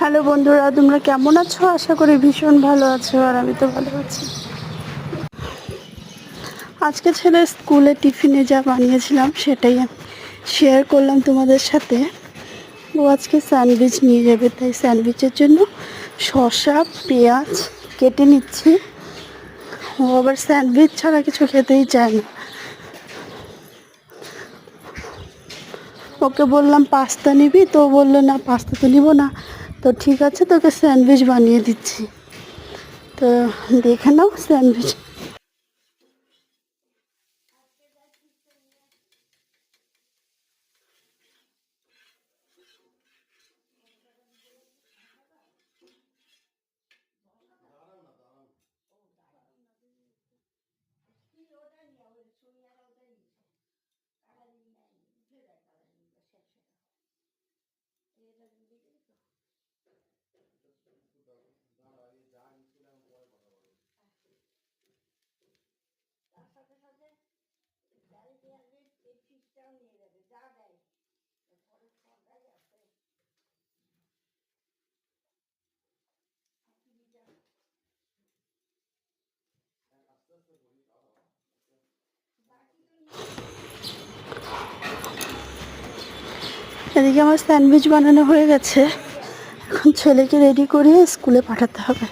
Hello বন্ধুরা, তোমরা কেমন আছো? আশা করি ভীষণ ভালো আছো, আর আমি তো ভালো আছি। আজকে ছেলে স্কুলে টিফিনে যা বানিয়েছিলাম সেটাই শেয়ার করলাম তোমাদের সাথে। ও আজকে স্যান্ডউইচ নিয়ে যাবে, তাই স্যান্ডউইচের জন্য শসা পেঁয়াজ কেটে নিচ্ছি। ও আবার স্যান্ডউইচ ছাড়া কিছু খেতেই চায় না। ওকে বললাম পাস্তা নিবি, তো বললো না পাস্তা তো নিব না। তো ঠিক আছে, তোকে স্যান্ডউইচ বানিয়ে দিচ্ছি। তো দেখে নাও স্যান্ডউইচ। এদিকে আমার স্যান্ডউইচ বানানো হয়ে গেছে, এখন ছেলেকে রেডি করিয়ে স্কুলে পাঠাতে হবে।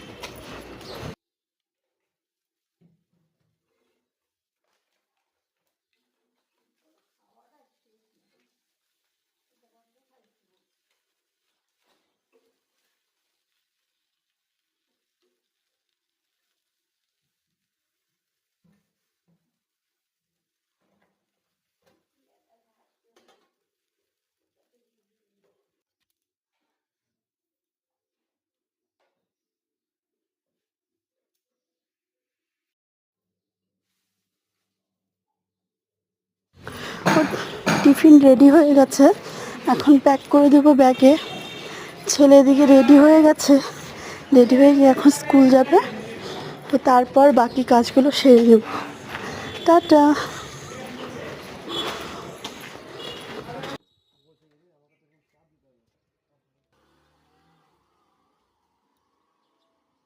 টিফিন রেডি হয়ে গেছে, এখন প্যাক করে দেবো ব্যাগে। ছেলে এদিকে রেডি হয়ে গেছে, রেডি হয়ে গিয়ে এখন স্কুল যাবে। তো তারপর বাকি কাজগুলো সেরে নেব। টাটা।